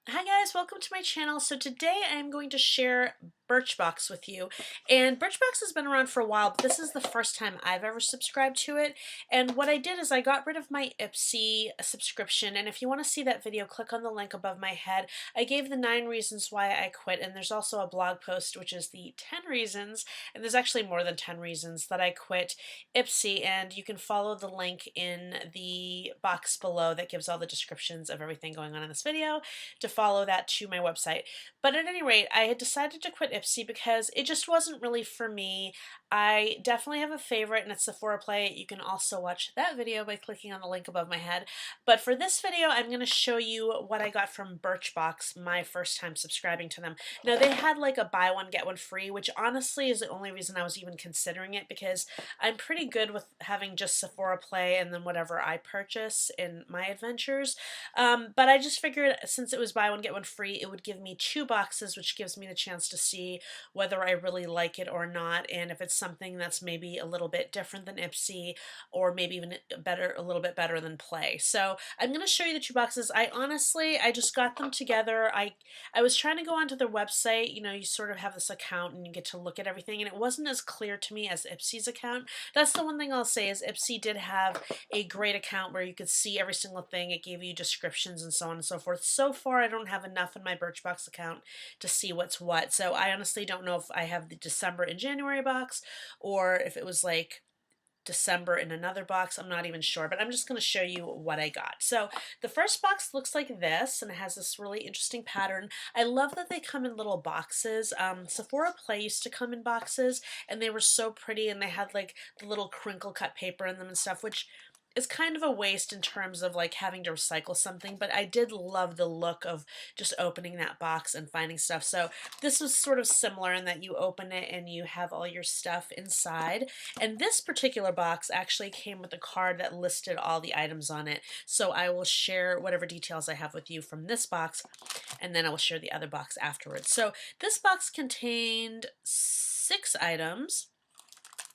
Hi guys, welcome to my channel. So today I'm going to share Birchbox with you. And Birchbox has been around for a while, but this is the first time I've ever subscribed to it. And what I did is I got rid of my Ipsy subscription. And if you want to see that video, click on the link above my head. I gave the 9 reasons why I quit, and there's also a blog post which is the 10 reasons, and there's actually more than 10 reasons that I quit Ipsy, and you can follow the link in the box below that gives all the descriptions of everything going on in this video to follow that to my website. But at any rate, I had decided to quit Ipsy because it just wasn't really for me. I definitely have a favorite, and it's Sephora Play. You can also watch that video by clicking on the link above my head. But for this video, I'm going to show you what I got from Birchbox my first time subscribing to them. Now, they had like a buy one, get one free, which honestly is the only reason I was even considering it, because I'm pretty good with having just Sephora Play and then whatever I purchase in my adventures. But I just figured since it was buy one, get one free, it would give me 2 boxes, which gives me the chance to see whether I really like it or not, and if it's something that's maybe a little bit different than Ipsy, or maybe even better, a little bit better than Play. So I'm going to show you the 2 boxes. I just got them together. I was trying to go onto their website. You know, you sort of have this account and you get to look at everything, and it wasn't as clear to me as Ipsy's account. That's the one thing I'll say, is Ipsy did have a great account where you could see every single thing. It gave you descriptions and so on and so forth. So far, I don't have enough in my Birchbox account to see what's what. So I honestly don't know if I have the December and January box, or if it was like December in another box. I'm not even sure, but I'm just going to show you what I got. So the first box looks like this, and it has this really interesting pattern. I love that they come in little boxes. Sephora Play used to come in boxes, and they were so pretty, and they had like the little crinkle cut paper in them and stuff, which is kind of a waste in terms of like having to recycle something, but I did love the look of just opening that box and finding stuff. So this was sort of similar in that you open it and you have all your stuff inside. And this particular box actually came with a card that listed all the items on it. So I will share whatever details I have with you from this box, and then I will share the other box afterwards. So this box contained 6 items.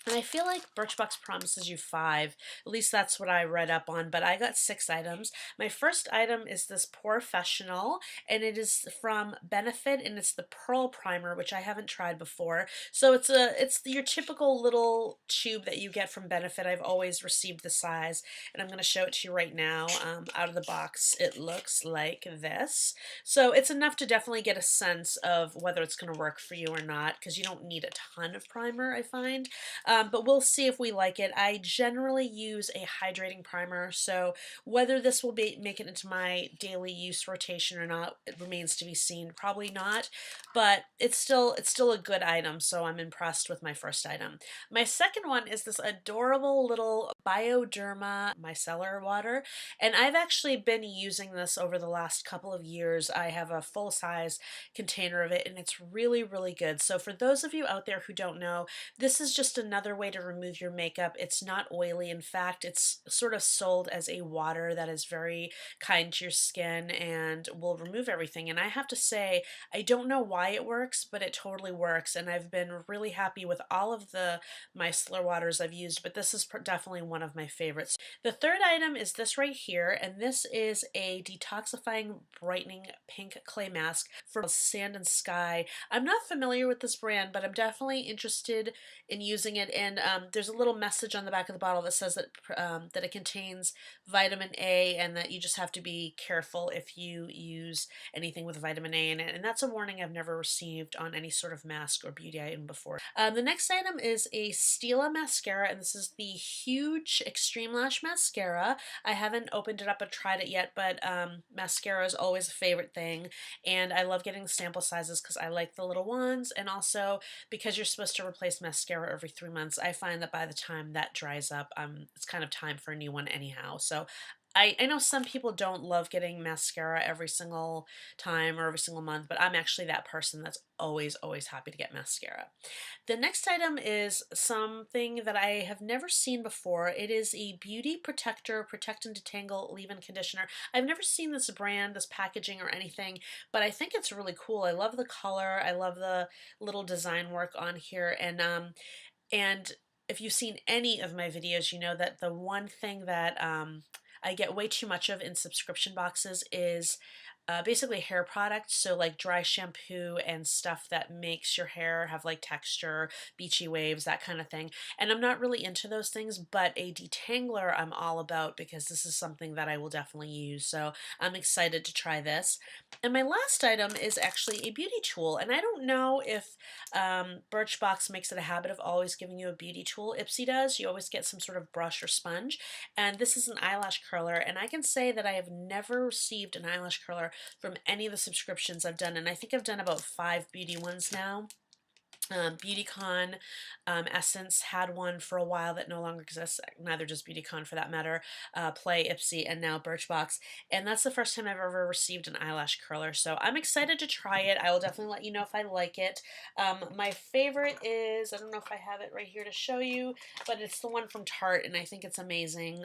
And I feel like Birchbox promises you 5. At least that's what I read up on, but I got 6 items. My first item is this Professional, and it is from Benefit, and it's the Pearl Primer, which I haven't tried before. So it's your typical little tube that you get from Benefit. I've always received the size, and I'm going to show it to you right now. Out of the box, it looks like this. So it's enough to definitely get a sense of whether it's going to work for you or not, because you don't need a ton of primer, I find. But we'll see if we like it. I generally use a hydrating primer, so whether this will make it into my daily use rotation or not, it remains to be seen. Probably not, but it's still a good item, so I'm impressed with my first item. My second one is this adorable little Bioderma micellar water, and I've actually been using this over the last couple of years. I have a full-size container of it, and it's really, really good. So for those of you out there who don't know, this is just another way to remove your makeup. It's not oily. In fact, it's sort of sold as a water that is very kind to your skin and will remove everything. And I have to say, I don't know why it works, but it totally works. And I've been really happy with all of the micellar waters I've used, but this is definitely one of my favorites. The third item is this right here, and this is a detoxifying brightening pink clay mask for Sand and Sky. I'm not familiar with this brand, but I'm definitely interested in using it. And there's a little message on the back of the bottle that says that it contains vitamin A, and that you just have to be careful if you use anything with vitamin A in it. And that's a warning I've never received on any sort of mask or beauty item before. The next item is a Stila mascara, and this is the huge Extreme Lash mascara. I haven't opened it up or tried it yet, but mascara is always a favorite thing, and I love getting the sample sizes because I like the little ones, and also because you're supposed to replace mascara every 3 months, I find that by the time that dries up, it's kind of time for a new one anyhow. So I know some people don't love getting mascara every single time or every single month, but I'm actually that person that's always, always happy to get mascara. The next item is something that I have never seen before. It is a Beauty Protector Protect and Detangle Leave-In Conditioner. I've never seen this brand, this packaging, or anything, but I think it's really cool. I love the color. I love the little design work on here, and if you've seen any of my videos, you know that the one thing that I get way too much of in subscription boxes is basically hair products, so like dry shampoo and stuff that makes your hair have like texture, beachy waves, that kind of thing. And I'm not really into those things, but a detangler I'm all about because this is something that I will definitely use. So I'm excited to try this. And my last item is actually a beauty tool. And I don't know if Birchbox makes it a habit of always giving you a beauty tool. Ipsy does. You always get some sort of brush or sponge. And this is an eyelash curler. And I can say that I have never received an eyelash curler from any of the subscriptions I've done, and I think I've done about 5 beauty ones now. BeautyCon, Essence had one for a while that no longer exists, neither does BeautyCon for that matter, Play, Ipsy, and now Birchbox. And that's the first time I've ever received an eyelash curler. So I'm excited to try it. I will definitely let you know if I like it. My favorite is, I don't know if I have it right here to show you, but it's the one from Tarte, and I think it's amazing.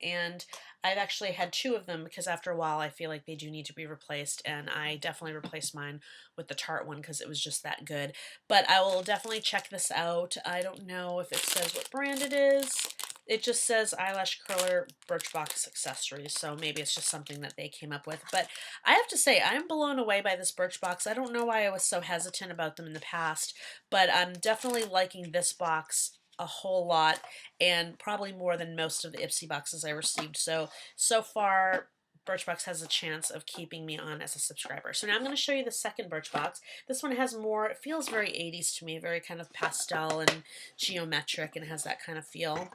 And I've actually had 2 of them because after a while I feel like they do need to be replaced, and I definitely replaced mine with the Tarte one because it was just that good. But I will definitely check this out. I don't know if it says what brand it is. It just says eyelash curler Birchbox accessories, so maybe it's just something that they came up with. But I have to say, I'm blown away by this Birchbox. I don't know why I was so hesitant about them in the past, but I'm definitely liking this box a whole lot, and probably more than most of the Ipsy boxes I received. So far, Birchbox has a chance of keeping me on as a subscriber. So now I'm going to show you the second Birchbox. This one has more, it feels very 80s to me, very kind of pastel and geometric, and has that kind of feel.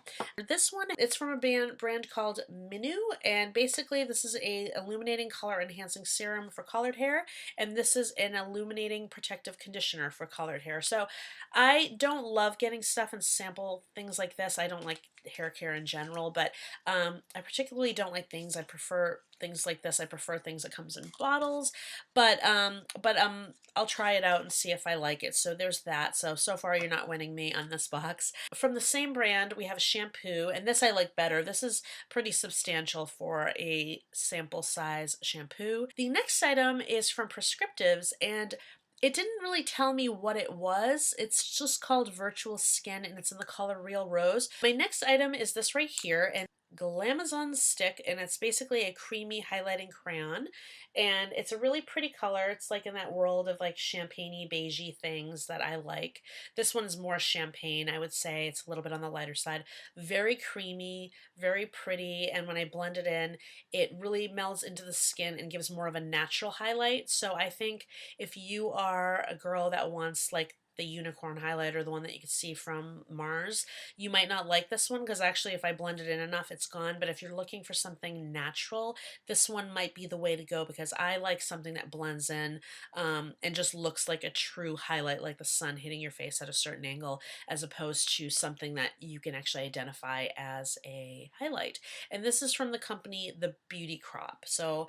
This one, it's from a brand called Minu, and basically this is a illuminating color enhancing serum for colored hair, and this is an illuminating protective conditioner for colored hair. So I don't love getting stuff and sample things like this. I don't like hair care in general, but I particularly don't like things. I prefer things like this. I prefer things that comes in bottles, but I'll try it out and see if I like it. So there's that. So far you're not winning me on this box. From the same brand, we have a shampoo, and this I like better. This is pretty substantial for a sample size shampoo. The next item is from Prescriptives, and it didn't really tell me what it was. It's just called Virtual Skin, and it's in the color Real Rose. My next item is this right here, and Glamazon Stick, and it's basically a creamy highlighting crayon, and it's a really pretty color. It's like in that world of like champagne-y, beigey things that I like. This one's more champagne, I would say. It's a little bit on the lighter side. Very creamy, very pretty, and when I blend it in, it really melds into the skin and gives more of a natural highlight. So I think if you are a girl that wants like the unicorn highlighter, the one that you can see from Mars, you might not like this one because actually if I blend it in enough, it's gone. But if you're looking for something natural, this one might be the way to go because I like something that blends in and just looks like a true highlight, like the sun hitting your face at a certain angle, as opposed to something that you can actually identify as a highlight. And this is from the company The Beauty Crop. So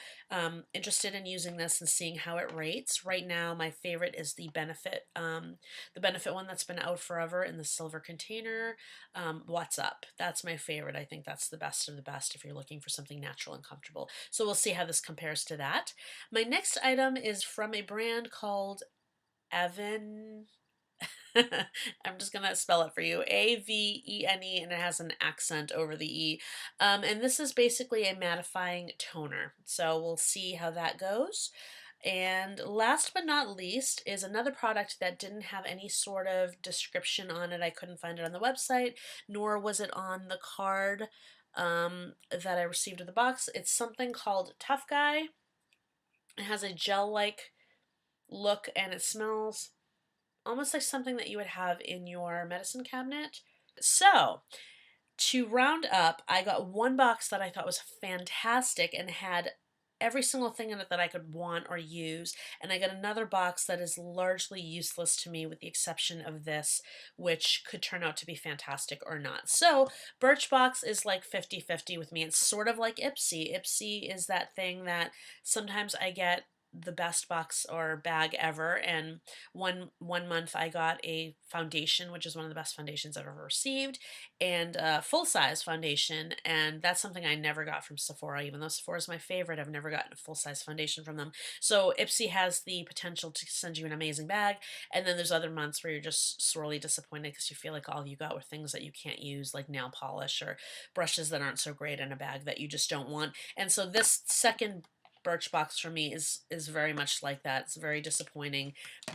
interested in using this and seeing how it rates. Right now, my favorite is the Benefit one that's been out forever in the silver container. What's Up? That's my favorite. I think that's the best of the best if you're looking for something natural and comfortable. So we'll see how this compares to that. My next item is from a brand called Avene. I'm just gonna spell it for you. Avene, and it has an accent over the E. And this is basically a mattifying toner. So we'll see how that goes. And last but not least is another product that didn't have any sort of description on it. I couldn't find it on the website, nor was it on the card that I received in the box. It's something called Tough Guy. It has a gel-like look, and it smells almost like something that you would have in your medicine cabinet. So, to round up, I got one box that I thought was fantastic and had every single thing in it that I could want or use, and I got another box that is largely useless to me with the exception of this, which could turn out to be fantastic or not. So Birchbox is like 50-50 with me. It's sort of like Ipsy. Ipsy is that thing that sometimes I get the best box or bag ever, and one month I got a foundation, which is one of the best foundations I've ever received, and a full-size foundation, and that's something I never got from Sephora. Even though Sephora is my favorite, I've never gotten a full-size foundation from them. So Ipsy has the potential to send you an amazing bag, and then there's other months where you're just sorely disappointed because you feel like all you got were things that you can't use, like nail polish or brushes that aren't so great in a bag that you just don't want. And so this second Birchbox for me is very much like that. It's very disappointing.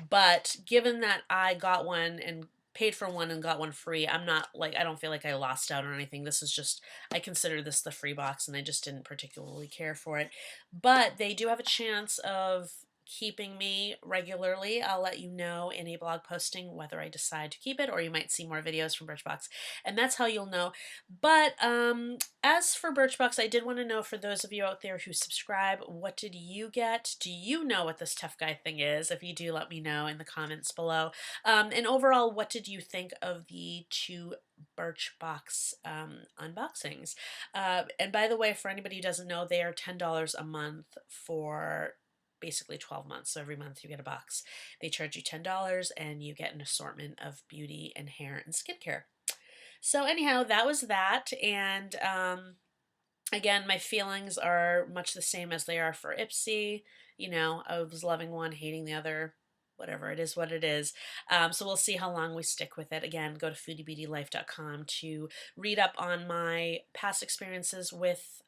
But given that I got one and paid for one and got one free, I'm not like, I don't feel like I lost out on anything. This is just, I consider this the free box and I just didn't particularly care for it. But they do have a chance of keeping me regularly. I'll let you know in a blog posting whether I decide to keep it, or you might see more videos from Birchbox, and that's how you'll know. But as for Birchbox, I did want to know, for those of you out there who subscribe, what did you get? Do you know what this tough guy thing is? If you do, let me know in the comments below. And overall, what did you think of the two Birchbox unboxings? And by the way, for anybody who doesn't know, they are $10 a month for basically 12 months. So every month you get a box. They charge you $10 and you get an assortment of beauty and hair and skincare. So anyhow, that was that. And again, my feelings are much the same as they are for Ipsy. You know, I was loving one, hating the other. Whatever, it is what it is. So we'll see how long we stick with it. Again, go to foodiebeautylife.com to read up on my past experiences with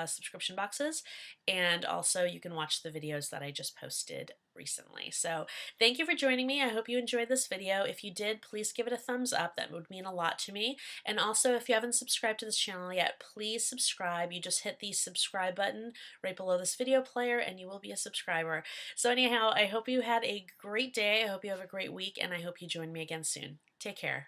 subscription boxes, and also you can watch the videos that I just posted recently. So thank you for joining me. I hope you enjoyed this video. If you did, please give it a thumbs up. That would mean a lot to me. And also, if you haven't subscribed to this channel yet, please subscribe. You just hit the subscribe button right below this video player and you will be a subscriber. So anyhow, I hope you had a great day. I hope you have a great week, and I hope you join me again soon. Take care.